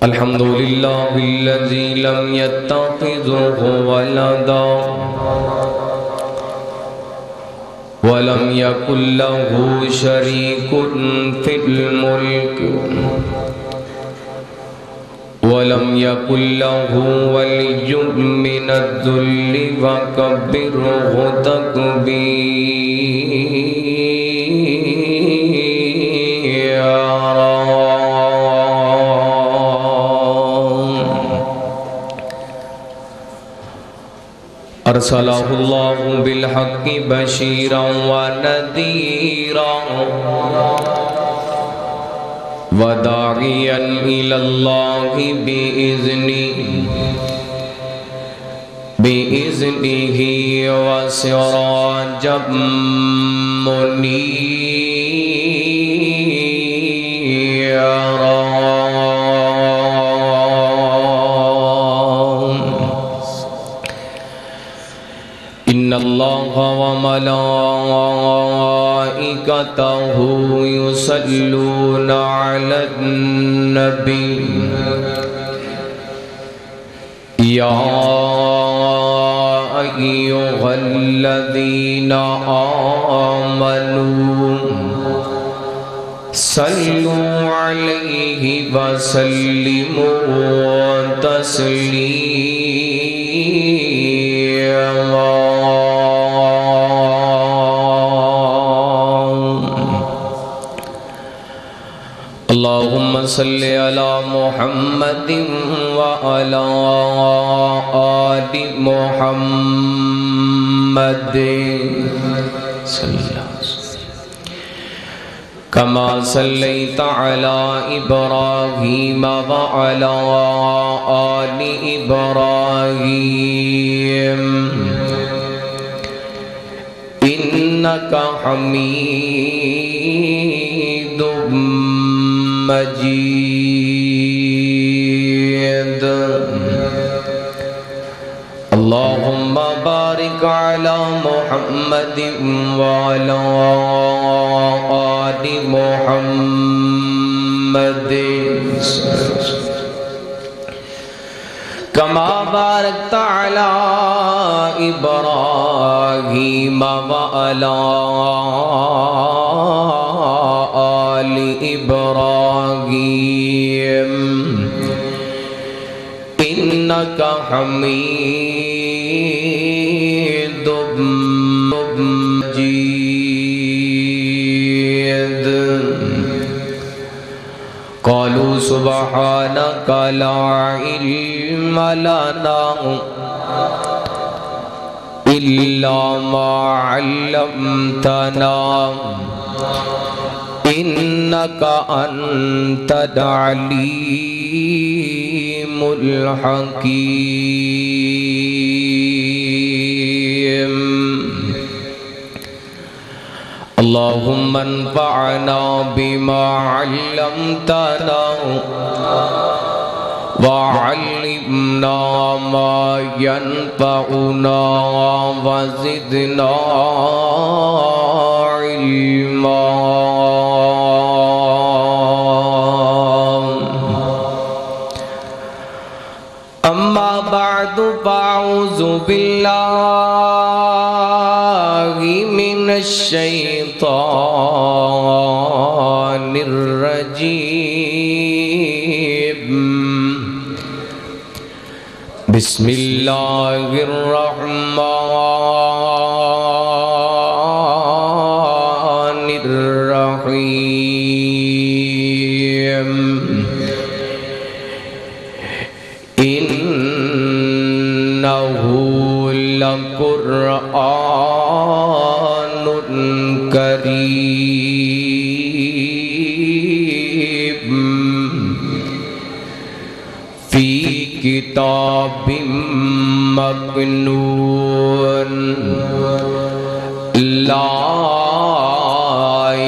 الحمد لله الذي لم يتخذ ولدا ولم يكن له شريك في الملك ولم يكن له ولي من الذل وكبره تكبيرا. أرسله الله بالحق بشيرا ونذيرا وداعيا إلى الله بإذنه وسراجا منيرا. إن الله وملائكته يصلون على النبي يا أيها الذين آمنوا صلوا عليه وسلموا تسليما. اللهم صل على محمد وعلى آل محمد كما صليت على إبراهيم وعلى آل إبراهيم إنك حميد مجيد. اللهم بارك على محمد وعلى آل محمد كما باركت على إبراهيم وعلى آل إبراهيم إنك حميد مجيد. قالوا سبحانك لا علم لنا إلا ما علمتنا إنك أنت العليم الحكيم. اللهم انفعنا بما علمتنا وعلمنا ما ينفعنا وزدنا علما. أما بعد فأعوذ بالله من الشيطان الرجيم. بسم الله الرحمن الرحيم. إنه لقرآن كريم في كتاب مكنون لا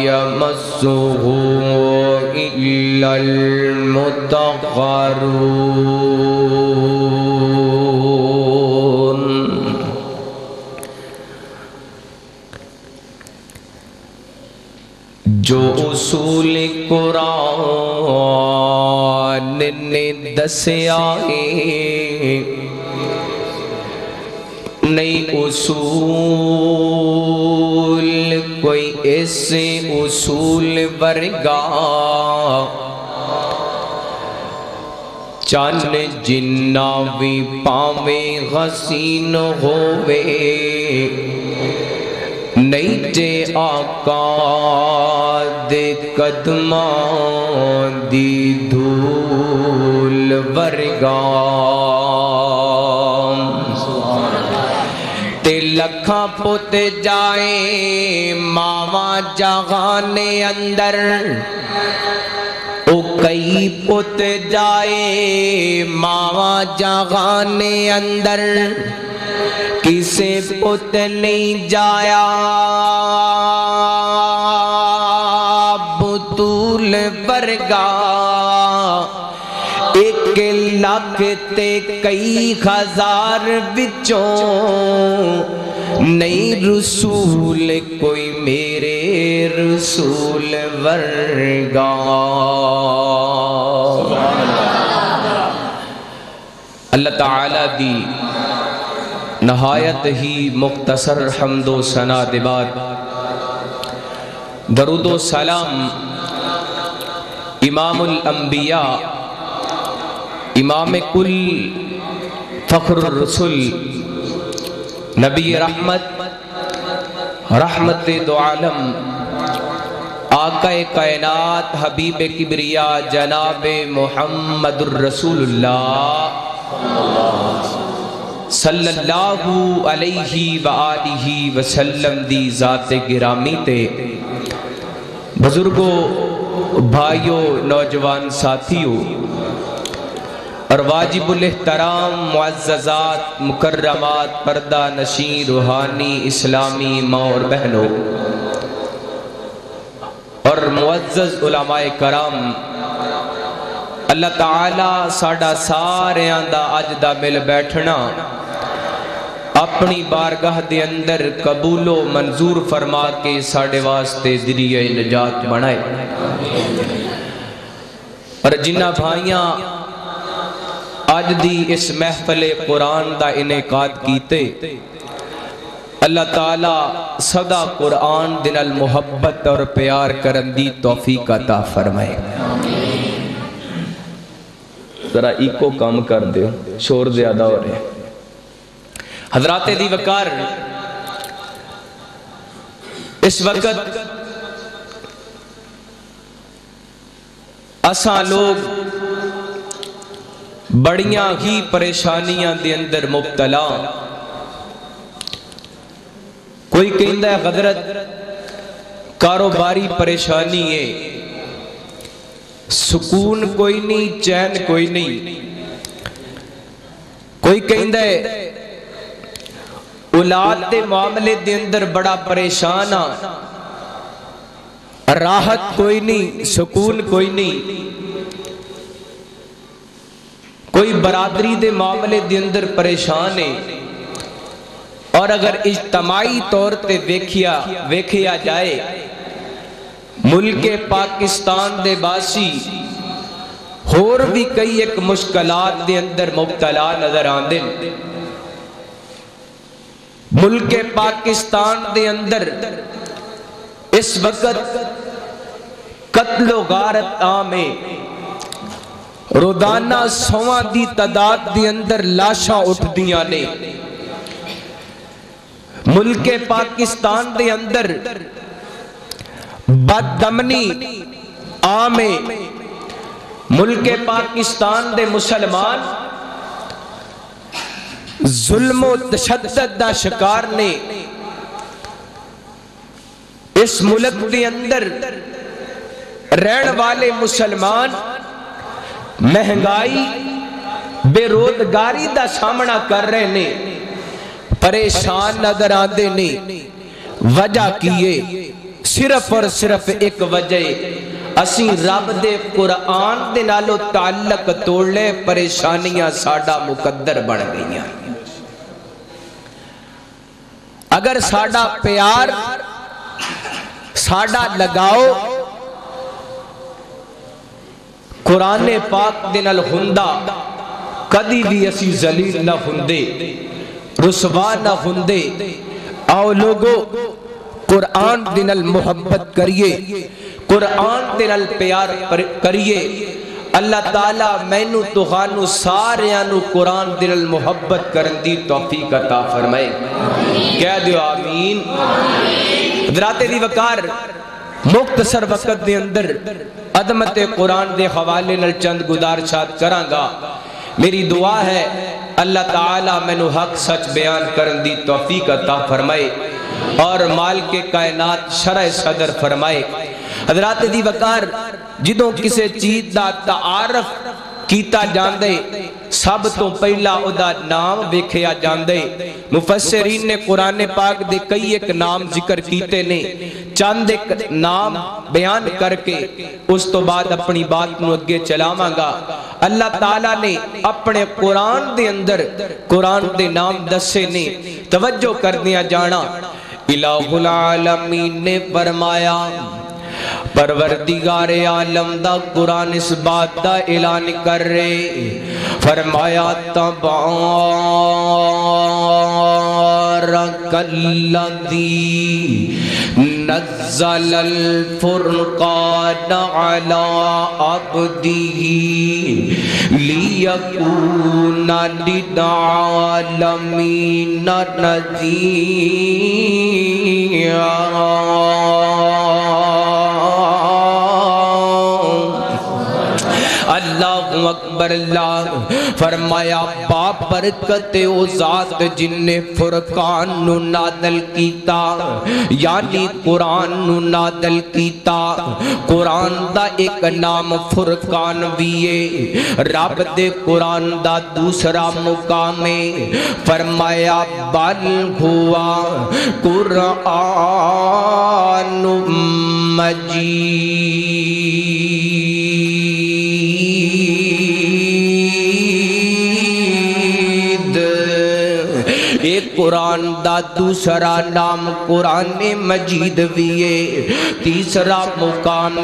يمسه إلا المطهرون. جو اصول قرآن نے دسیا ہے نئی اصول کوئی ایسے اصول ورگا چان جنہ بھی پاویں حسین ہووے نہیں تے آقا دے قدمان دی دھول ورگا تے لکھاں پت جائے ماواں جہانے اندر او کئی پت جائے ماواں جہانے اندر کسے پت نہیں جایا بطول ورگا ایک لاکھ تے کئی ہزار بچوں نئی رسول کوئی میرے رسول ورگا اللہ تعالیٰ دی نہایت ہی مختصر حمد و ثنا دے بعد درود و سلام امام الانبیاء امام کل فخر الرسل نبی رحمت رحمت دو عالم آقا کائنات حبیب کبریا جناب محمد الرسول اللہ صلی اللہ علیہ وآلہ وسلم دی ذات گرامی تے بزرگوں بھائیوں نوجوان ساتھیوں اور واجب الاحترام معززات مکرمات پردہ نشین روحانی اسلامی ماں اور بہنوں اور معزز علماء کرام اللہ تعالیٰ ساڑا سارے آندہ آج دا مل بیٹھنا اپنی بارگاہ دے اندر قبول و منظور فرما کے ساڑے واسطے ذریعہ نجات بنائے اور جنہ بھائیاں آج دی اس محفل قرآن دا انعقاد کیتے اللہ تعالیٰ صدا قرآن دن المحبت اور پیار کرن دی توفیق عطا فرمائے ذرا ایکو کام کر دے شور زیادہ ہو رہے حضرات دی وقار اس وقت اساں لوگ بڑیاں ہی پریشانیاں دے اندر مبتلا کوئی کہندہ ہے حضرت کاروباری پریشانی ہے سکون کوئی نہیں چین کوئی نہیں کوئی کہندہ ہے اولاد دے معاملے دے اندر بڑا پریشان راحت کوئی نہیں سکون کوئی نہیں کوئی برادری دے معاملے دے اندر پریشان ہے اور اگر اجتماعی طور تے ویکھیا جائے ملک پاکستان دے باسی اور بھی کئی ایک مشکلات دے اندر مبتلا نظر آندے ملک پاکستان دے اندر اس وقت قتل و غارت عام ہے روزانہ سواں دی تعداد دے اندر لاشاں اٹھ دیاں نے ملک پاکستان دے اندر بددمنی عام ہے ملک پاکستان دے مسلمان ظلم و تشدد دا شکار نے اس ملک دے اندر رہن والے مسلمان مہنگائی بے روزگاری دا سامنا کر رہے نے پریشان نظر آندے نے وجہ کیے صرف اور صرف ایک وجہ اسی رب دے قرآن دے نالو تعلق توڑ لے پریشانیاں ساڑا مقدر بڑھ گئیاں اگر ساڑا پیار ساڑا لگاؤ قرآن پاک دے نال ہوندا کدی بھی اسی ذلیل نہ ہوندے رسوا نہ ہوندے آؤ لوگو قرآن دے نال محبت کریے قرآن دے نال پیار کریے اللہ تعالیٰ مینو تخانو ساریانو قرآن دے نال محبت کرن دی توفیق عطا فرمائے کہہ دیو آمین حضرات دی وقار مختصر وقت دے اندر عظمت قرآن دے حوالے نال چند گزارشات کرانگا میری دعا ہے اللہ تعالیٰ مینو حق سچ بیان کرن دی توفیق عطا فرمائے اور مال کے کائنات شرع صدر فرمائے حضرات دی وقار جدوں کسے چیز دا تعارف کیتا جاندے سب تو پہلا ادا نام ویکھیا جاندے مفسرین نے قرآن پاک دے کئی ایک نام ذکر کیتے نے چند ایک نام بیان کر کے اس تو بعد اپنی بات نو اگے چلاواں گا اللہ تعالیٰ نے اپنے قرآن دے اندر قرآن دے نام دسے نے توجہ کر دیا جانا الہ العالمین نے فرمایا پروردگار عالم دا قرآن اس بات دا اعلان کر رہے فرمایا تبارک الذی نزل الفرقان علی عبدہ لیکون للعالمین نذیرا اللہ اکبر اللہ فرمایا بابرکت او ذات جن نے فرقان نو نازل کیتا یعنی قرآن نو نازل کیتا قرآن دا ایک نام فرقان ویے رب دے قرآن دا دوسرا مقام فرمایا بل ہوا قرآن مجید ایک قرآن دا دوسرا نام قرآن مجید ویے تیسرا مقام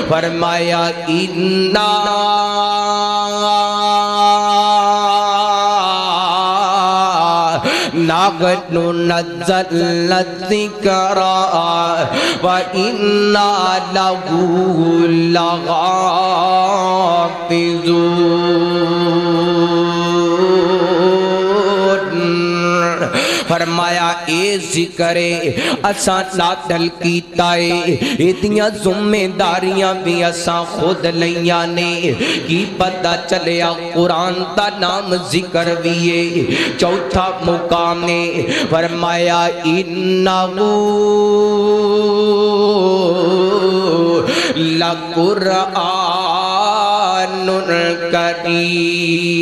فرمایا اِنَّا نَحْنُ نَزَّلْنَا الذِّكْرَ وَإِنَّا لَهُ لَحَافِظُونَ فرمایا اے ذکر اساں نازل کیتا ہے اتنیاں ذمہ داریاں بھی اساں خود لیاں نے کی پتہ چلیا قرآن دا نام ذکر ویے چوتھا مقام نے فرمایا انہو لقرآن کریم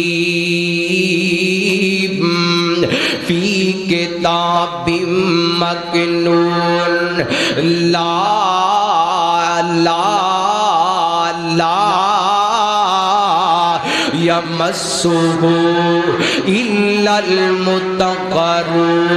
فی کتاب مکنون لا یمسہ الا المتقرون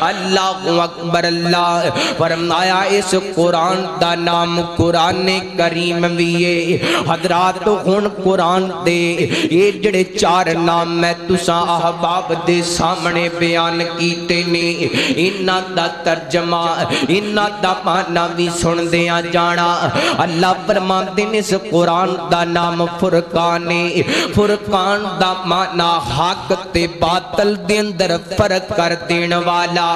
اللہ اکبر اللہ فرمایا اس قرآن دا نام قرآن کریم ویے حضرات ہن قرآن دے یہ جڑے چار نام میں تساں احباب دے سامنے بیان کیتے نے انہاں دا ترجمہ انہاں دا معنی بھی سن دیاں جانا اللہ فرماندے نے اس قرآن دا نام فرقان فرقان دا معنی حق تے باطل دے اندر فرق کر دین والا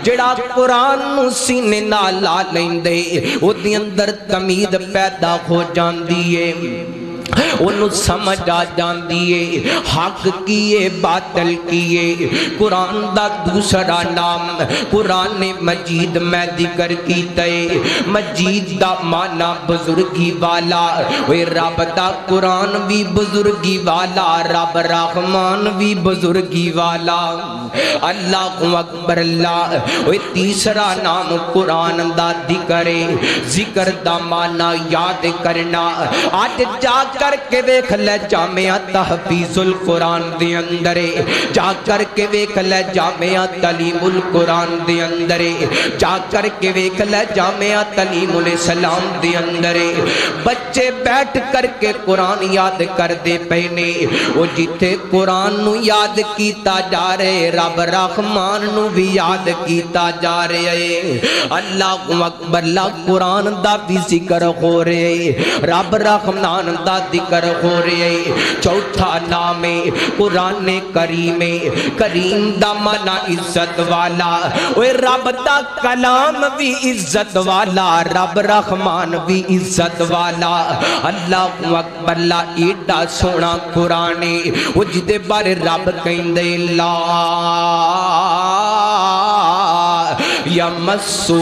جڑا قرآن نو سینے نال لا لیندے او دی اندر تمید پیدا ہو جاندی ہے انہوں سمجھ آ جاندیے حق کیے باطل کیے قرآن دا دوسرا نام قرآن مجید میں ذکر کیتا ہے مجید دا معنی بزرگی والا وے رب دا قرآن بھی بزرگی والا رب رحمان بھی بزرگی والا اللہ اکبر اللہ وے تیسرا نام قرآن دا ذکر دا معنی یاد کرنا آج جا کر کے ویکھ لے جامعہ تحفیظ القرآن دے اندرے، جا کر کے ویکھ لے جامعہ تعلیم القرآن دے اندرے، جا کر کے ویکھ لے جامعہ تعلیم الاسلام دے اندرے، بچے بیٹھ کر کے قرآن یاد کر دے پہنے، وہ جیتے قرآن نو یاد کیتا جا رہے، رب رحمان نو بھی یاد کیتا جا رہے، اللہ اکبر، اللہ قرآن دا بھی ذکر ہو رہے، رب رحمان دا ذکر ہو رہے۔ چوتھا نام قرآن کریم، کریم دا معنی عزت والا، اوے رب دا کلام بھی عزت والا، رب رحمان بھی عزت والا، اللہ اکبر، اللہ ایڈا سونا قرآن، وہ جدے بارے رب کہندے لا یمسہ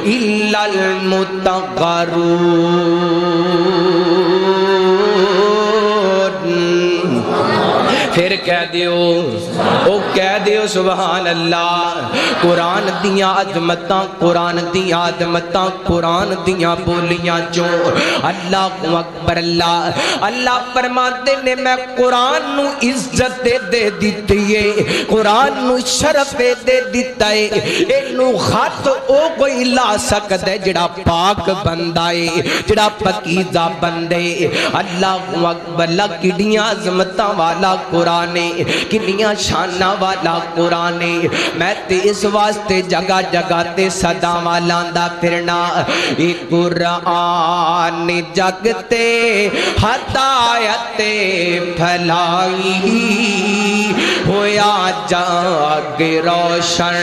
الا المطہرون، پھر کہہ دیو، او کہہ دیو سبحان اللہ۔ قرآن دیاں عظمتاں، قرآن دیاں عظمتاں، قرآن دیاں بولیاں جو اللہ اکبر، اللہ اللہ فرماتے نے میں قرآن نو عزت دے دیتی ہے، قرآن نو شرف دے دیتا ہے، اینو خط او کوئی لا سکتا ہے جڑا پاک بندہ ہے، جڑا پاکیزہ بندے، اللہ اکبر، اللہ کڑیاں عظمتاں والا قرآن، کنیاں شانہ والا قرآن، میں تے اس واسطے جگہ جگہ تے صدا والا دا پھرنا، ایک قرآن جگتے ہدایت پھیلائی، ہویا جاگ روشن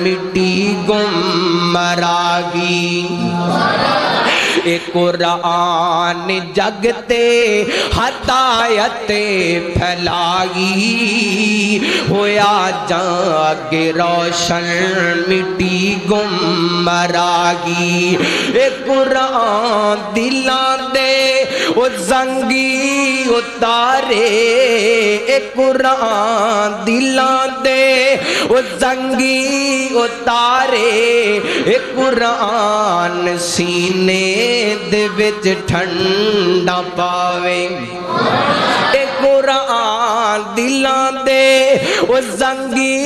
مٹی گمراہی، اے قرآن جگتے ہدایت پھیلائی، ہویا جاگ روشن مٹی گمراہی، اے قرآن دلان دے او زنگی اتارے، اے قرآن دلان دے او زنگی اتارے، اے قرآن سینے دے وچ ٹھنڈا پاوے، اے قرآن دلان دے او زنگی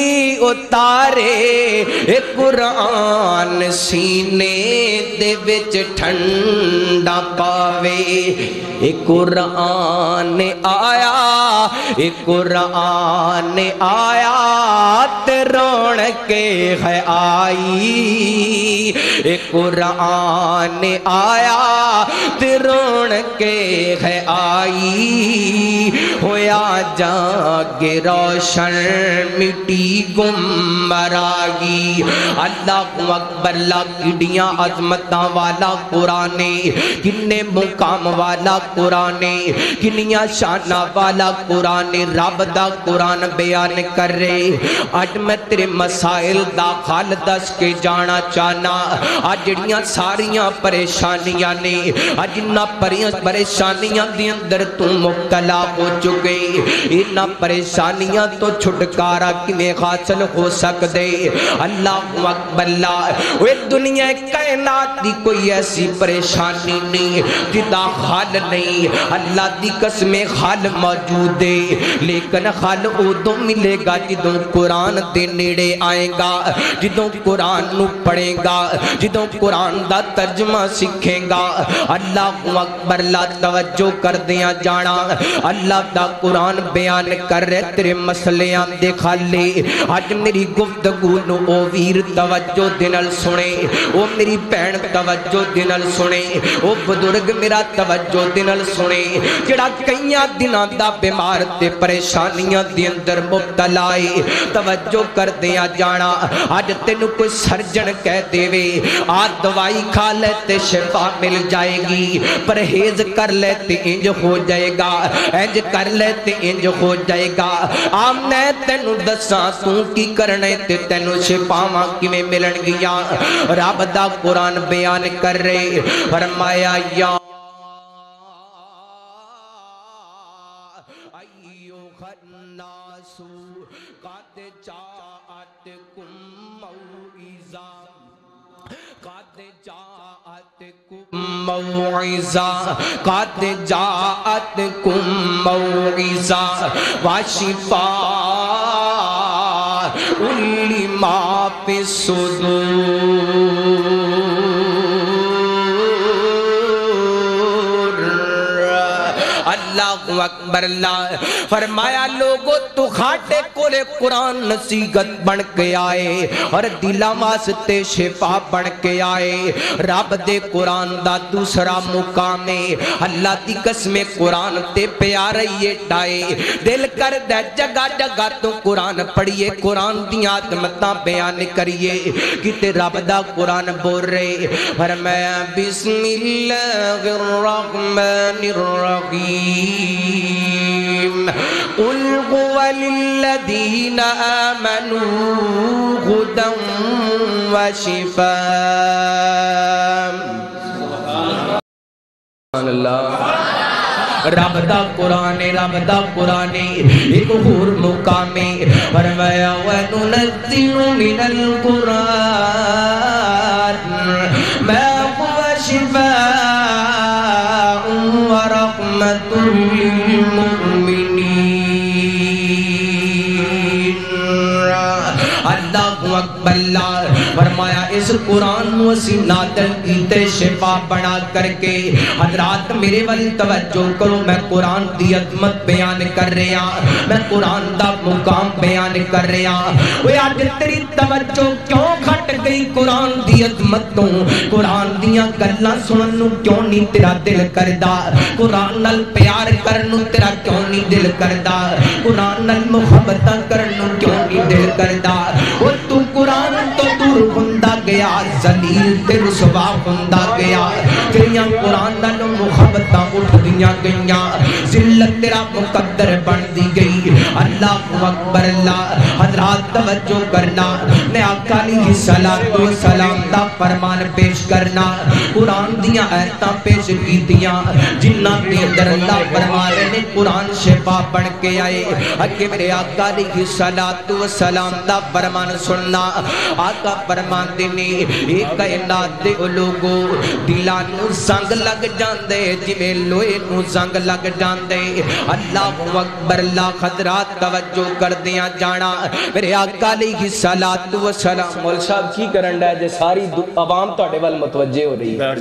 اتارے، اے قرآن سینے دے وچ ٹھنڈا پاوے، اے قرآن آیا، اے قرآن آیا تے رونقے ہے آئی، اے قرآن آیا تے رونقے ہے آئی، ہویا جاگ روشن مٹی گمراہی، اللہ اکبر، اللہ کڑیاں عظمتاں والا قرآن، کنے مقام والا قرآن، کنیاں شانہ والا قرآن، رب دا قرآن بیان کر رہے۔ آج میں تیرے مسائل دا حل دس کے جانا چاہنا، آج جڑیاں ساریاں پریشانیاں نے، آج نہ پریشانیاں دی اندر تو مبتلا ہو چکے، انہ پریشانیاں تو چھٹکارا کیویں حاصل ہو سکدے، اللہ اکبر، اللہ وہ دنیا کائنات دی کوئی ایسی پریشانی نہیں جدا حل نہیں، اللہ دی قسم حل موجود ہے، لیکن حل ادو ملے گا جدوں قرآن دے نیڑے آئے گا، جدوں قرآن نو پڑھے گا، جدوں قرآن دا ترجمہ سکھے گا، اللہ اکبر، اللہ توجہ کر دیا جانا، اللہ دا قرآن بیان کر رہے تیرے مسئلیاں دیکھا لے، آج میری گفتگو نو او ویر توجہ دنال سنے، او میری بہن توجہ دنال سنے، او بدرگ میرا توجہ دنال سنے، جڑا کئیاں دناں دا بیمار تے پریشانیاں دی اندر مبتلائی، توجہ کر دیا جانا، آج تینو کوئی سرجن کہہ دے وے، آج دوائی کھا لیتے شفا مل جائے گی، پرہیز کر لیتے انج ہو جائے گا، انج کر لیتے انج ہو جائے گا، آمنے تینو دساں تو کی کرنے تے تینو شفاواں کی میں ملن گیا، رب دا قرآن بیان کر رہے، فرمایا یا ایوہ الناس قد جاءتکم موعظہ قد جاءتكم موعظة قد جاءتكم موعظة وشفاء لما في الصدور اللہ اکبر اللہ فرمایا لوگو تو کھاٹے کولے قرآن نصیحت بن کے آئے اور دلہ واسطے شفا بن کے آئے رب دے قرآن دا دوسرا مقام ہے اللہ دی قسم قرآن تے پیارے یہ ڈائے دل کر دے جگہ جگہ تو قرآن پڑھئے قرآن دی عظمتاں بیان کریے کتے رب دا قرآن بول رہے فرمایا بسم اللہ الرحمن الرحیم قل هو للذین آمنوا هدى وشفاء سبحان اللہ رب دا قرآن ایک اور مقام فرمایا وَنُنَزِّلُ مِنَ الْقُرْآنِ مَا هُوَ شِفَاءٌ وَرَحْمَةٌ لِّلْمُؤْمِنِينَ اللہ اکبر اللہ فرمایا اس قرآن وسی نادل کیتے شفا بنا کر کے حضرات میرے والی توجہ کرو میں قرآن دی عظمت بیان کر رہا میں قرآن دا مقام بیان کر رہا وہ آج تیری توجہ کیوں گھٹ گئی قرآن دی عظمت تو قرآن دیاں گلاں سننوں کیوں نہیں تیرا دل کردا قرآن نال پیار کرنوں تیرا کیوں نہیں دل کردا قرآن نال محبتاں کرنوں کیوں نہیں دل کردا وہ تو قرآن تو دور ہوندہ گیا ذلیل تے رسوا ہوندہ گیا تیریاں قرآن نال محبتاں اٹھ دیاں گئیاں ذلت تیرا مقدر بن دی گئی اللہ اکبر اللہ حضرات توجہ کرنا نے آقا علیہ السلام دا فرمان پیش کرنا قرآن دیاں آیتاں پیش کی دیاں جنہ کے اندر اللہ فرمانے نے قرآن شفا بن کے آئے اکے میرے آقا علیہ السلام دا فرمان سننا آقا فرمان دینے ایک کائنات دے لوگوں دلانو زنگ لگ جاندے جمیں لوئے نو زنگ لگ جاندے اللہ اکبر اللہ حضرات توجہ کر دیاں جانا میرے آقا علیہ السلام مول صاحب کی کرنڈا ہے جے ساری عوام تو اٹھے وال متوجہ ہو رہی ہے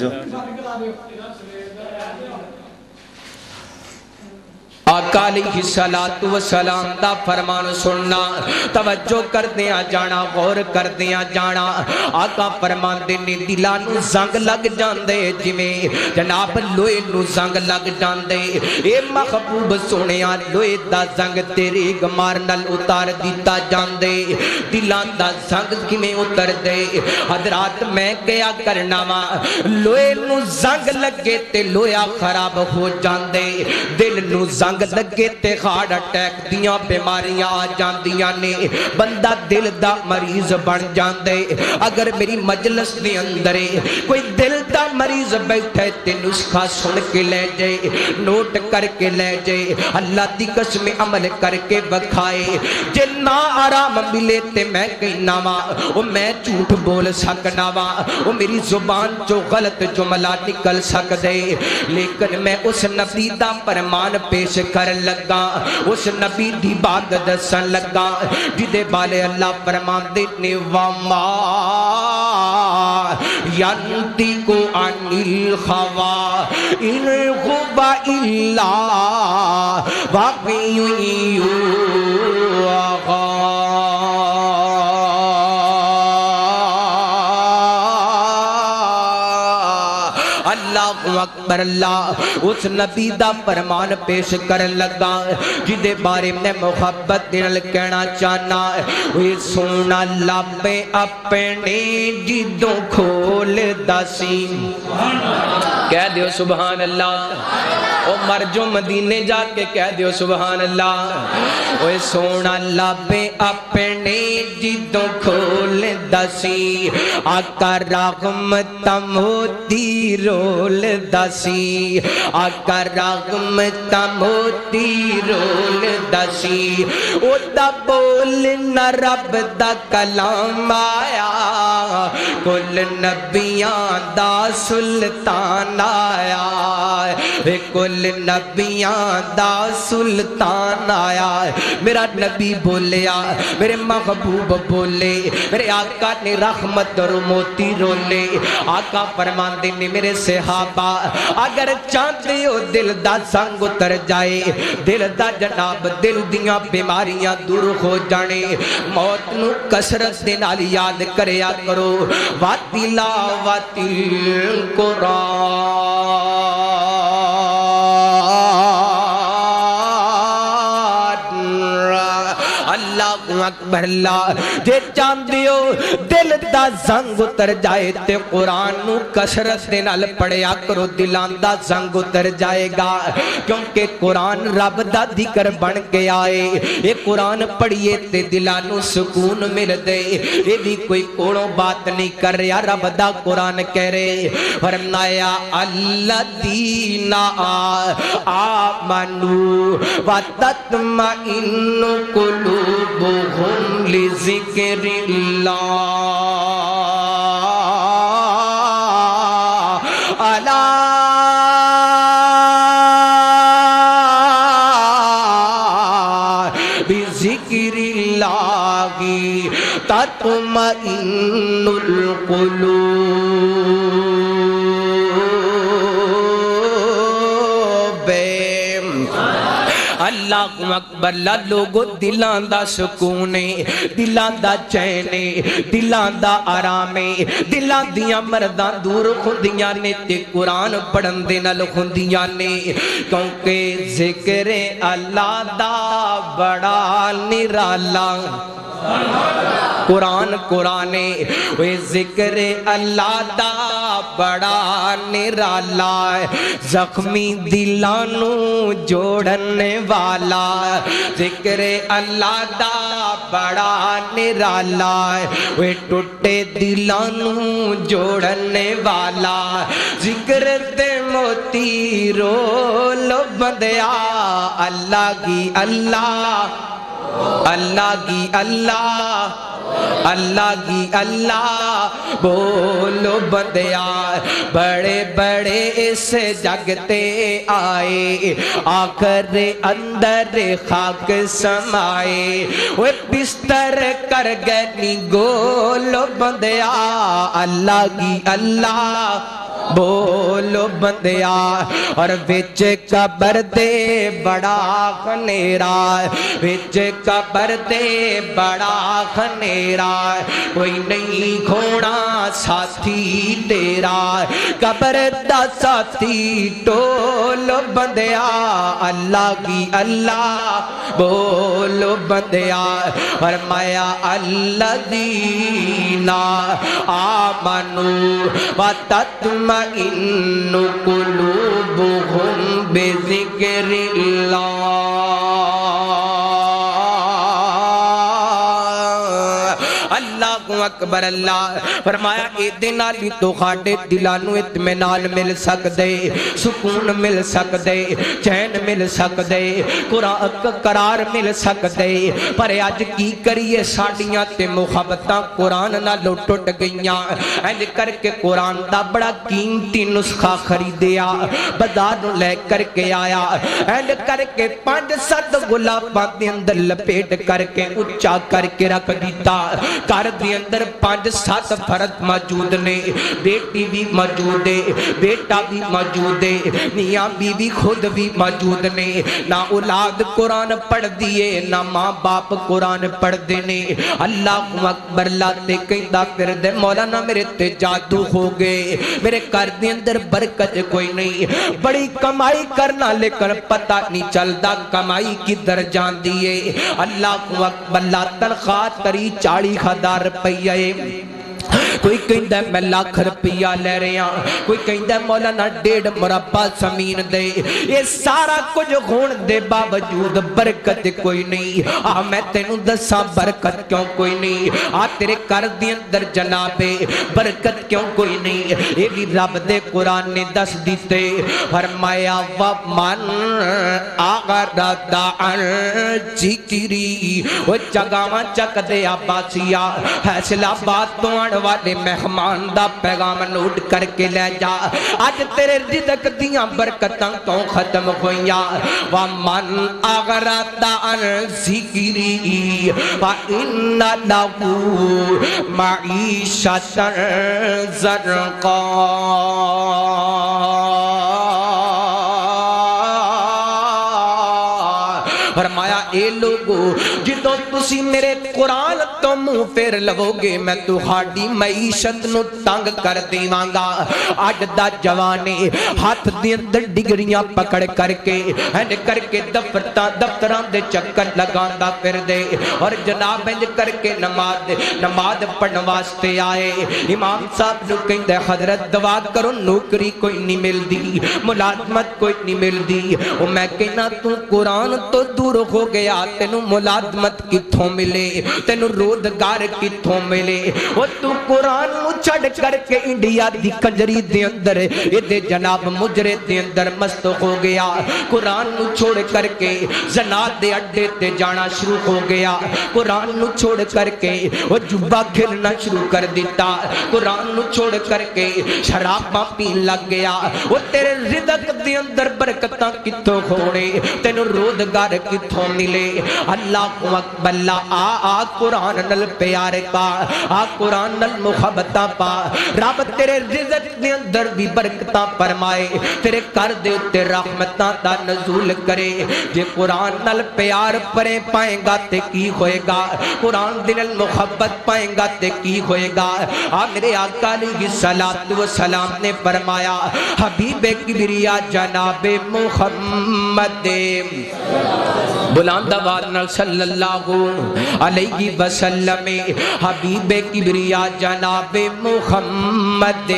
آقا علیہ السلام دا فرمان سننا توجہ کر دیا جانا غور کر دیا جانا آقا فرمان دینے دلانو زنگ لگ جاندے جمیں جناب لوئے نو زنگ لگ جاندے اے محبوب سونیا لوئے دا زنگ تیرے گمار نل اتار دیتا جاندے دلان دا زنگ کمیں اتر دے حضرات میں گیا کرنا ماں لوئے نو زنگ لگے تے لویا خراب ہو جاندے دل نو زنگ لگے تے ہارٹ اٹیک دیاں بیماریاں آ جاندیاں نے بندہ دل دا مریض بن جاندے اگر میری مجلس دے اندرے کوئی دل دا مریض بیٹھے تے نسخہ سن کے لے جائے نوٹ کر کے لے جائے اللہ دی قسم عمل کر کے بکھائے جنہ آرام ملے تے میں کہنا وا وہ میں جھوٹ بول سکنا وا وہ میری زبان جو غلط جملہ نکل سکدے لیکن میں اس نبی دا فرمان پیش کر لگا اس نبی دی بات دسن لگا جدے بالے اللہ فرمان دینے وَمَا يَنْتِقُ عَنِ الْخَوَا إِنْ هُوَ إِلَّا وَحْيٌ يُوحَىٰ اللہ اکبر اللہ اس نبی دا فرمان پیش کر لگا جدے بارے میں محبت دل کہنا چاہنا وہ سونا لبے اپنے جدوں کھول داسی کہہ دیو سبحان اللہ او مر جو مدینے جا کے کہہ دیو سبحان اللہ وہ سونا لبے اپنے جدوں کھول دسی آقا رحمت موتی رول دسی آقا رحمت موتی رول دسی او دا بولنا رب دا کلام آیا کل نبیاں دا سلطان آیا کل نبیاں دا سلطان آیا میرا نبی بولیا میرے محبوب بولے میرے آقا نے رحمت اور موتی رولے آقا فرماندے نے میرے صحابہ اگر چاہتے ہو دل دا زنگ اتر جائے دل دا جناب دل دیاں بیماریاں دور ہو جانے موت نو کسرت دے نال یاد کریا کرو وَتِلَاوَتِ اللہ اکبر اللہ جے چاندیو دل دا زنگ اتر جائے تے قرآن نو کسرت دے نال پڑھیا کرو دلان دا زنگ اتر جائے گا کیونکہ قرآن رب دا ذکر بن کے آئے یہ قرآن پڑھئے تے دلان نو سکون مل دے یہ بھی کوئی کوڑوں بات نہیں کر رہا رب دا قرآن کہہ رہے فرمایا الذین آمنوا وتطمئن قلوبهم لذکر اللہ الا بذکر اللہ تطمئن القلوب اللہ اکبر اللہ لوگو دلان دا سکونے دلان دا چینے دلان دا آرامے دلان دیاں مردان دور خوندیاں نے تے قرآن پڑھن دینا لکھوندیاں نے کیونکہ ذکر اللہ دا بڑا نرالا قرآن قرآنے وے ذکر اللہ دا بڑا نرالا زخمی دلانوں جوڑنے والا ذکر اللہ دا بڑا نرالا وے ٹوٹے دلانوں جوڑنے والا ذکر دے موتی رولو بندیا اللہ کی اللہ اللہ کی اللہ اللہ کی اللہ بولو بندیا بڑے بڑے اس جگتے آئے آخر اندر خاک سمائے وہ بستر کر گنی گولو بندیا اللہ کی اللہ بولو بندیا اور وچ قبر دے بڑا خنیرا وچ قبر دے بڑا خنیرا کوئی نہیں کھونا ساتھی تیرا قبر دا ساتھی ٹولو بندیا اللہ کی اللہ بولو بندیا فرمایا الذین آمنوا وتطمئن قلوبهم بذکر اللہ اکبر اللہ فرمایا اے دن آلی تو خاٹے دلانو اطمینان مل سکدے سکون مل سکدے چین مل سکدے قرار مل سکدے پر آج کی کریے ساڑیاں تے محبتاں قرآن نہ لوٹٹ گئیاں اینج کر کے قرآن دا بڑا قیمتی نسخہ خریدیا بازار لے کر کے آیا اینج کر کے 5-7 گلاباں دے اندر لپیٹ کر کے اچھا کر کے رکھ دیتا کر دے اندر 5-7 فرد موجود نے بیٹی بھی موجود ہے بیٹا بھی موجود ہے میاں بیوی خود بھی موجود نے نہ اولاد قرآن پڑھ دیے نہ ماں باپ قرآن پڑھ دینے اللہ اکبر لاتے کہیں دا پھر دے مولانا میرے تے جادو ہو گئے میرے کر دے اندر برکت کوئی نہیں بڑی کمائی کرنا لیکن پتہ نہیں چلدا کمائی کی در جان دیے اللہ اکبر لا تنخواہ تری 40,000 روپیہ کوئی کہندا میں لاکھ روپیہ لے رہا، کوئی کہندا مولانا 1.5 مربع زمین دے، یہ سارا کچھ ہون دے باوجود برکت کوئی نہیں۔ میں تینوں دساں برکت کیوں کوئی نہیں، تیرے گھر دے اندر جنابے برکت کیوں کوئی نہیں، یہ بھی رب دے قرآن نے دس دیتے، فرمایا وَمَنْ أَعْرَضَ عَنْ ذِكْرِي، وہ جگاواں چک دے عباسیہ حیصلہ بات تو آن والے مہمان دا پیغام نوٹ کر کے لے جا، آج تیرے رزق دیاں برکتاں تو ختم ہوئیاں۔ وَمَنْ أَعْرَضَ عَنْ ذِكْرِي فَإِنَّ لَهُ مَعِيشَةً ضَنْكًا۔ فرمایا اے لوگو جدو تسی میرے قرآن تو منہ پھیر لگو گے میں تہاڈی معیشت نو تنگ کر دیواں گا۔ اج دا جوانے ہاتھ دے اندر ڈگریاں پکڑ کر کے ہن کر کے دفتراں دے چکر لگاندا پھر دے، اور جناب انج کر کے نماز پڑھن واسطے آئے۔ امام صاحب نو کہندا حضرت دعا کرو نوکری کوئی نہیں ملدی، ملازمت کوئی نہیں ملدی۔ او میں کہنا تو قرآن تو دور ہو گیا، تینوں ملازمت کتھوں ملے، تینوں روزگار کتھوں ملے، وہ تو قرآن نو چھڑ کر کے انڈیا دی کنجری دے اندر یہ دے جناب مجرے دے اندر مست ہو گیا، قرآن نو چھوڑ کر کے زنا دے اڈے تے جانا شروع ہو گیا، قرآن نو چھوڑ کر کے وہ جبہ کھلنا شروع کر دیتا، قرآن نو چھوڑ کر کے شراباں پین لگ گیا۔ وہ تیرے رزق دے اندر برکتاں کتھوں ہونے، تینوں روزگار کتھوں ملے۔ اللہ اکبر، آ قرآن نل پیارے پا، آ قرآن نل محبتاں پا، رب تیرے رزق دے اندر بھی برکتاں فرمائے، تیرے کر دے تے رحمتاں دا نزول کرے۔ جے قرآن نل پیار پرے پائیں گا تے کی ہوئے گا، قرآن دل محبت پائیں گا تے کی ہوئے گا۔ میرے آقا علیہ الصلوۃ والسلام نے فرمایا حبیب کبریا جناب محمد بلند آواز نال صلی اللہ علیہ وسلم، حبیب کبریا جناب محمد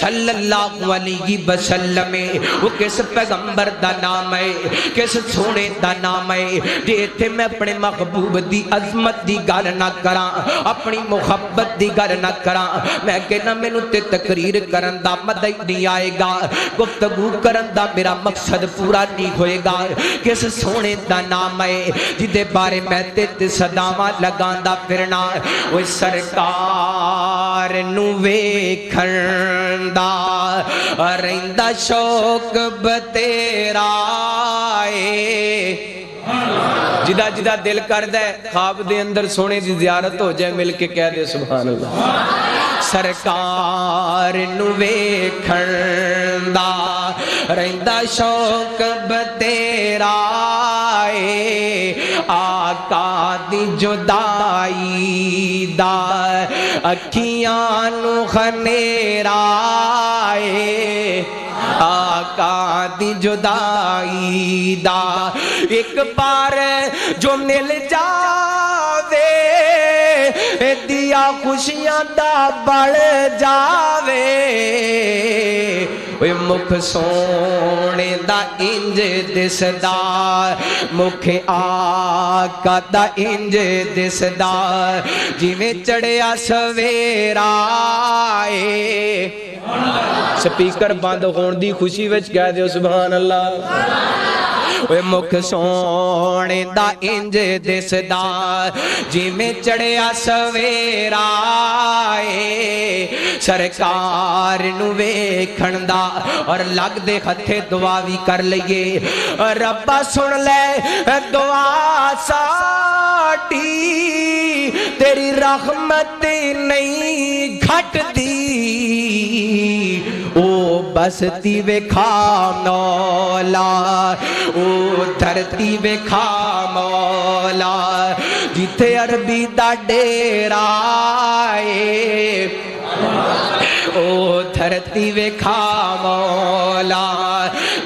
صلی اللہ علیہ وسلم، وہ کس پیغمبر دا نام ہے، کس سونے دا نام ہے، جے تھے میں اپنے محبوب دی عظمت دی گل نہ کراں، اپنی محبت دی گل نہ کراں، میں کہنا مینوں تے تقریر کرن دا مزہ نہیں آئے گا، گفتگو کرن دا میرا مقصد پورا نہیں ہوئے گا۔ کس سونے دا نام ہے جدے بارے میں تے صداواں لگاندا پھرنا، وہ سرکار نو ویکھن دا رہندا شوق بتیرا اے۔ جدا جدا دل کردہ ہے خواب دے اندر سونے دی زیارت ہو جائے، مل کے کہہ دے سبحان اللہ۔ سرکار نو ویکھن دا رہندا شوق بتیرا اے، آقا دی جدائی دا اکھیاں نو خنیرا اے، آقا دی جدائی دا ایک بار جو مل جاوے دیا خوشیاں دا بڑھ جاوے، وے مکھ سونے دا انج دسدا، مکھ آقا دا انج دسدا، جویں چڑھیا سویرا اے۔ سپیکر بند ہون دی خوشی وچ کہہ دیو سبحان اللہ۔ وے مکھ سونے دا انج دسدا، جویں چڑھیا سویرا اے، سرکار نو ویکھن دا اور لگ دے ہتھے دعا بھی کر لئیے، ربا سن لے دعا ساڈی، تیری رحمت نہیں گھٹ دی، او بستی ویکھا مولا، او دھرتی ویکھا مولا، جتھے عربی دا ڈیرا اے، او دھرتی ویکھا مولا،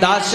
10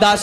10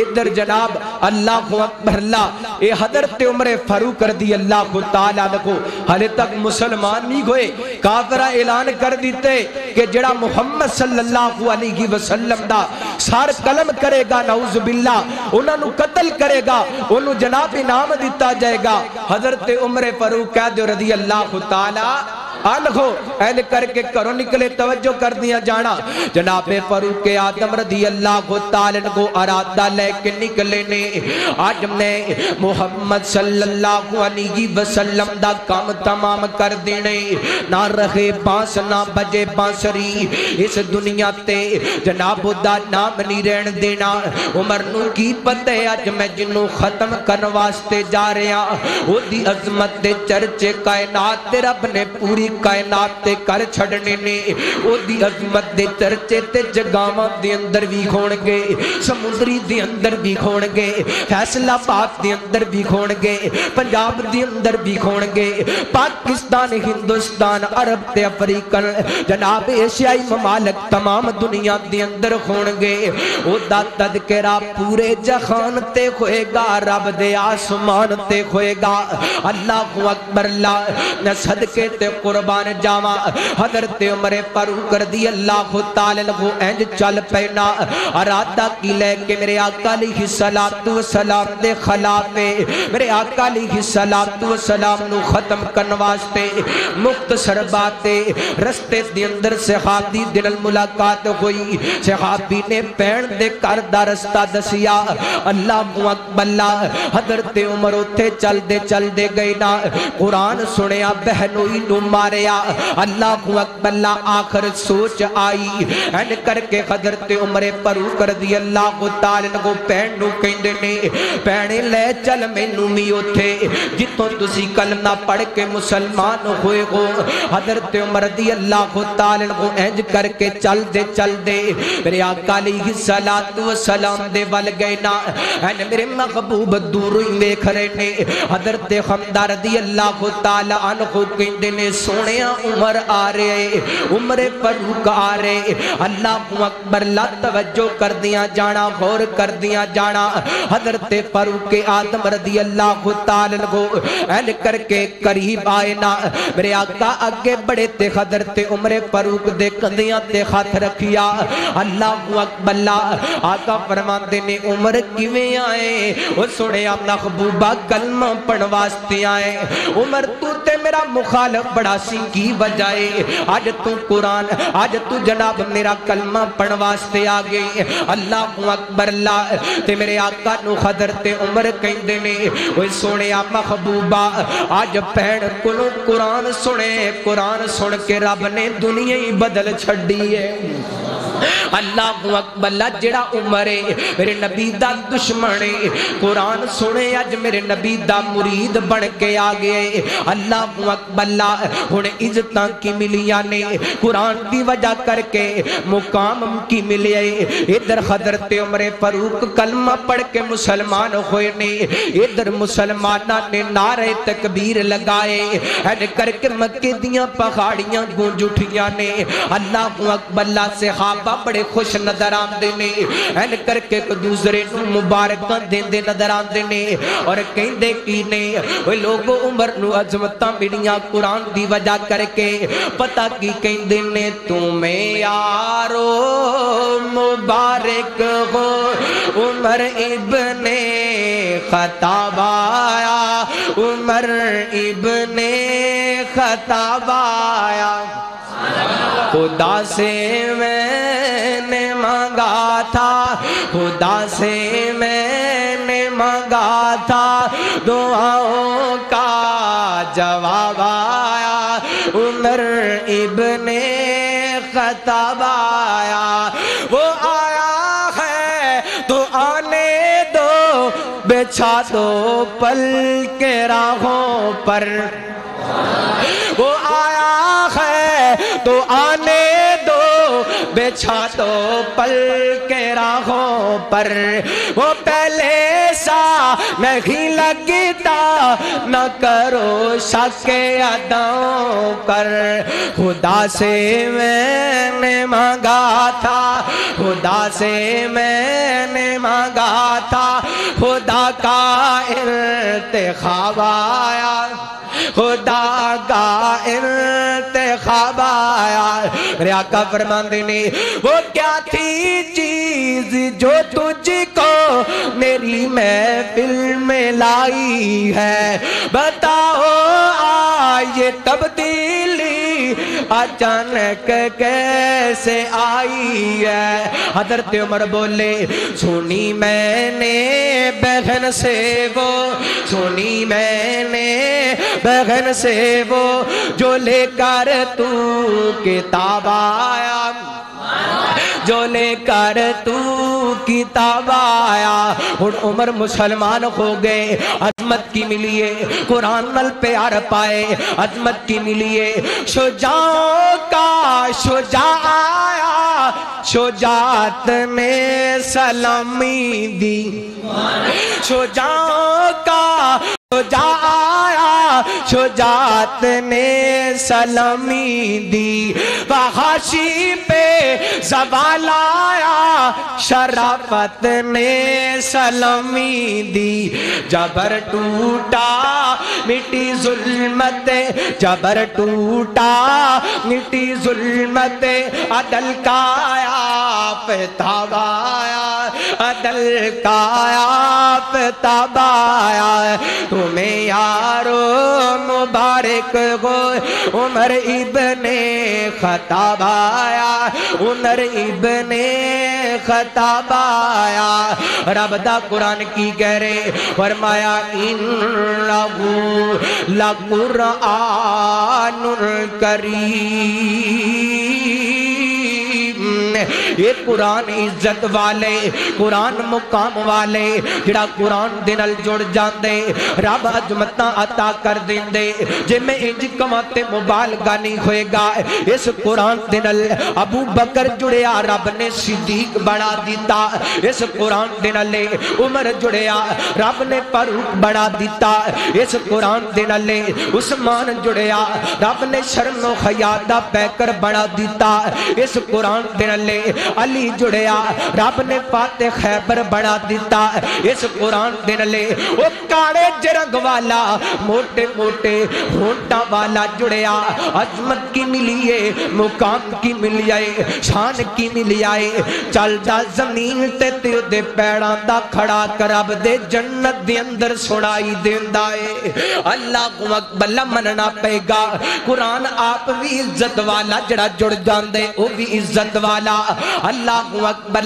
ادھر جناب اللہ اکبر اللہ اے حضرت عمر فاروق رضی اللہ تعالیٰ کو حالے تک مسلمان نہیں ہوئے، کافرہ اعلان کر دیتے کہ جڑا محمد صلی اللہ علیہ وسلم دا سار قلم کرے گا نعوذ باللہ انہوں نے قتل کرے گا، انہوں جناب انعام دیتا جائے گا۔ حضرت عمر فاروق کہہ دے رضی اللہ تعالیٰ عنہ اہل کر کے کرو نکلے، توجہ کر دیا جانا، جناب فاروق اعظم رضی اللہ تعالیٰ کو ارادہ لے کے نکلے نے، آج میں محمد صلی اللہ علیہ وسلم دا کام تمام کر دینے، نہ رہے بانس نہ بجے بانسری اس دنیا تے، جناب دا نام نہیں رہن دینا۔ عمر نو کی پتہ ہے آج میں جنوں ختم کرن واسطے جا رہا، وہ دی عظمت دے چرچے کائنات تے رب نے پوری کائنات تے کر چھڑنے نے، او دی عظمت دے چرچے تے جگاواں دے اندر بھی کھون گے، سمندری دے اندر بھی کھون گے، فیصلہ آباد دے اندر بھی کھون گے، پنجاب دے اندر بھی کھون گے، پاکستان ہندوستان عرب تے افریقن جناب ایشیائی ممالک تمام دنیا دے اندر کھون گے، او دا تذکرہ پورے جہان تے کھوئے گا، رب دے آسمان تے کھوئے گا۔ اللہ اکبر اللہ نہ صدقے تے قربان جاواں، حضرت عمر فاروق رضی اللہ تعالیٰ کو انج چل پینا، ارادہ کی لے کے میرے آقا علیہ السلام دے خلافے، میرے آقا علیہ السلام نو ختم کرن واسطے مختصر باتیں رستے دے اندر صحابی دل ملاقات ہوئی، صحابی نے پین دے کر دا رستہ دسیا، اللہ اکبر اللہ حضرت عمر اتھے چل دے گئے نا، قرآن سنیا بہنوئی نو ماریا، اللہ اکبر اللہ آخر سوچ آئی، این کر کے حضرت عمر فاروق رضی اللہ تعالیٰ کو پین نو کہندے نے، پینے لے چل میں نومی اتھے جتوں تسی کلمہ پڑھ کے مسلمان ہوئے ہو۔ حضرت عمر رضی اللہ تعالیٰ کو اینج کر کے چل دے میرے آقا علیہ السلام دے ول گئے نا، این میرے محبوب دور ہوئی ویکھ رہے نے، حضرت حمدہ رضی اللہ تعالیٰ عنہ کہندے نے سونیا عمر آ رہے، عمر فاروق آ رہے، اللہ اکبر اللہ توجہ کر دیا جانا، غور کر دیا جانا، حضرت فاروق اعظم رضی اللہ تعالیٰ کو این کر کے قریب آئے نا، میرے آقا آگے بڑے تے حضرت عمر فاروق دے کندیاں تے ہاتھ رکھیا، اللہ اکبر اللہ آقا فرماندے نے عمر کیویں آئے، وہ سنے محبوبہ کلمہ پڑھ واسطے آئے، عمر تو تے میرا مخالف بڑا سی کی بجائے، آج تو قرآن آج تو جناب میرا کلمہ پڑھ واسطے آگئے، اللہ اکبر اللہ تے میرے آقا نو حضرت عمر کہندے نے، وہ سنے محبوبہ آج پہن کنو قرآن سنے، قرآن سن کے رب نے دنیا ہی بدل چھڑی ہے۔ اللہ اکبر اللہ جڑا عمر ہے میرے نبی دا دشمن ہے، قرآن سنے آج میرے نبی دا مرید بن کے آگئے، اللہ اکبر اللہ ہن عزتاں کی ملیاں نے، قرآن دی وجہ کر کے مقام کی ملے، ادھر حضرت عمر فاروق کلمہ پڑھ کے مسلمان ہوئے نے، ادھر مسلمانہ نے نعرہ تکبیر لگائے، این کر کے مکہ دیاں پہاڑیاں گونج اٹھیاں نے، اللہ اکبر اللہ صحابہ بڑے خوش نظر آندے نے، این کر کے دوسرے نو مبارکاں دیندے نظر آندے نے، اور کہندے کی نے وہ لوگوں عمر نو عظمتاں ملیاں قرآن دی وجہ کر کے، پتہ کی کہندے نے تمہیں یارو مبارک ہو عمر ابن خطاب آیا، عمر ابن خطاب آیا، خدا سے میں نے مانگا تھا، خدا سے میں نے مانگا تھا، دعاؤں کا جواب آیا، عمر ابن خطاب آیا، وہ آیا ہے تو آنے دو، بچھا دو پل کے راہوں پر، وہ آیا ہے تو آنے دو، بچھا دو پل کے راہوں پر، وہ پہلے سا نہیں لگتا، نہ کرو شک اداؤں پر۔ خدا سے میں نے مانگا تھا، خدا سے میں نے مانگا تھا، خدا کا انتخاب آیا، خدا کا انتخاب آیا۔ میرے آقا فرماندے نے وہ کیا تھی چیز جو تجھ کو میری محفل میں لائی ہے، بتاؤ یہ تبدیلی اچانک کیسے آئی ہے۔ حضرت عمر بولے سنی میں نے بہن سے وہ، سنی میں نے بہن سے وہ، جو لے کر تو کتاب آیا، جو لے کر تو کتاب آیا۔ اور عمر مسلمان ہو گئے، عظمت کی ملیے، قرآن نل پیار پائے، عظمت کی ملیے۔ شجاعوں کا شجاع آیا، شجاعت نے سلامی دی، شجاعوں کا شجاع آیا، شجاعت نے سلامی دی۔ فحاشی پہ زوال آیا، شرافت نے سلامی دی۔ جبر ٹوٹا مٹی ظلمت، جبر ٹوٹا مٹی ظلمت، عدل کا آفتاب آیا، عدل کا آفتاب آیا۔ تمہیں یارو مبارک ہو، عمر ابن خطاب آیا، عمر ابن خطاب آیا۔ رب دا قرآن کی کہہ رہے، فرمایا اِنَّهُ لَقُرْآنٌ کریم۔ یہ قرآن عزت والے، قرآن مقام والے، جڑا قرآن دے نال جڑ جاندے رب عظمتاں عطا کر دیندے۔ جے میں انج کماتے مبالغہ نہیں ہوئے گا، اس قرآن دے نال ابو بکر جڑیا رب نے صدیق بڑھا دیتا، اس قرآن دے نال عمر جڑیا رب نے فاروق بڑھا دیتا، اس قرآن دے نال عثمان جڑیا رب نے شرم و حیا دا پیکر بڑھا دیتا، اس قرآن دے نال علی جڑیا رب نے فاتح خیبر بڑھا دیتا، اس قرآن دے نال وہ کاڑے جرنگ والا موٹے موٹے ہونٹا والا جڑیا عظمت کی ملیے، مقام کی ملیے، شان کی ملیے۔ چل جا زمین تے تیو دے پیڑان دا کھڑا کر اب دے جنت دے اندر سنائی دیندہ ہے۔ اللہ اکبر مننا پے گا۔ قرآن آپ بھی عزت والا، جڑا جڑ جاندے وہ بھی عزت والا۔ اللہ اکبر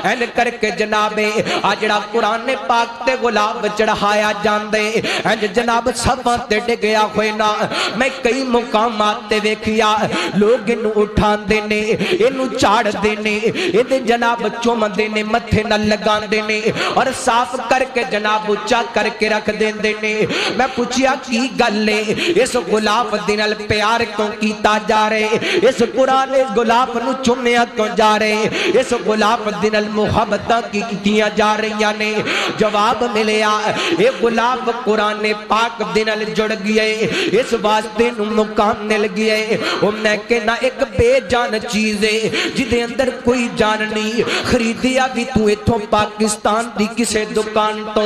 این کر کے جنابے آجڑا قرآن پاک تے غلاب چڑھایا جاندے، این جناب سباں تے ڈگیا ہوئے نا۔ میں کئی مقامات تے ویکھیا لوگ انو اٹھان دینے، انو چاڑ دینے، انو جناب چوم دینے، متھے نہ لگان دینے اور صاف کر کے جناب اچھا کر کے رکھ دینے۔ میں پوچھیا کی گلے اس غلاب دینل پیار کیوں کیتا جا رہے، اس قرآن غلاب نو چومیا کیوں جا رہے، اس غلاب دینل محبتہ کی کیتیاں جا رہی نے؟ جواب ملیا اے غلاب قرآن پاک دینل جڑ گئے، اس واسطے نو مقام مل گئے۔ میں کہنا ایک بے جان چیز ہے جدے اندر کوئی جان نہیں، خریدیا بھی تو ایتھوں پاکستان دی کسے دکان تو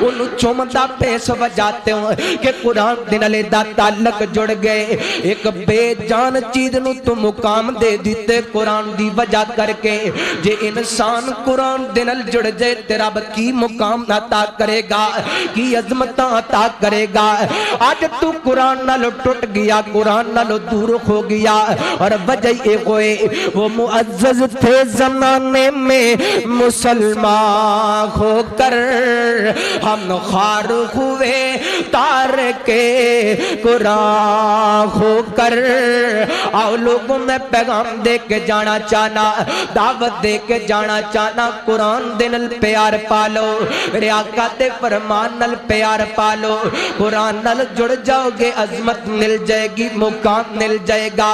انہوں چومدہ پیس وجاتے ہوں کہ قرآن دینل دا تعلق جڑ گئے۔ ایک بے جان چیز نو تو مقام دے دیتے قرآن دی وجہ کر کے۔ جے انسان قرآن دینل جڑ جائے تیرا کی مقام عطا کرے گا، کی عظمت عطا کرے گا۔ آج تو قرآن نالو ٹوٹ گیا، قرآن نالو دور ہو گیا، اور وجہ یہ ہوئے وہ معزز تھے زمانے میں مسلمان ہو کر، ہم خار ہوئے تارک قرآن ہو کر۔ آؤ لوگوں میں پیغام دے کے جانا چاہنا، دعوت دے کے جانا چاہنا قرآن دے نال پیار پالو میرے آقا دے فرمان نال پیار پالو قرآن نال جڑ جاؤ گے عظمت مل جائے گی مقام مل جائے گا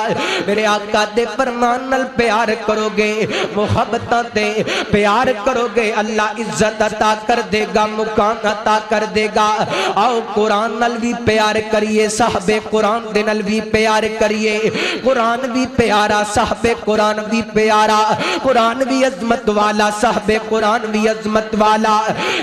میرے آقا دے فرمان نال پیار کرو گے محبتاں تے پیار کرو گے اللہ عزت عطا کر دے گا مقام عطا کر دے گا آؤ قرآن نال بھی پیار کریے صاحب قرآن دے نال بھی پیار کریے قرآن بھی پیارا صاحب قرآن بھی پیارا قرآن بھی عظمت والا صاحب قرآن بھی عظمت والا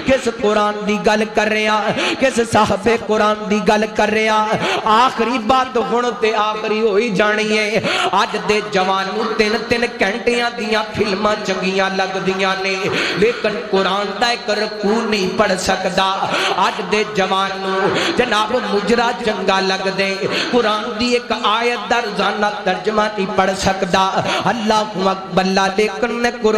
کس قرآن دی گل کر رہے ہیں کس صاحب قرآن دی گل کر رہے ہیں آخری بات ہونتے آخری ہوئی جانی ہے آج دے جوانوں تین گھنٹیاں دیاں فلماں چنگیاں لگ دیاں نے لیکن قرآن دا ایک رکوع نہیں پڑھ سکدا آج دے جوانوں جناب مجرا چنگا لگ دے قرآن دی ایک آیت دا روزانہ ترجمہ نہیں پڑھ سکدا اللہ اکبر لیکن قرآن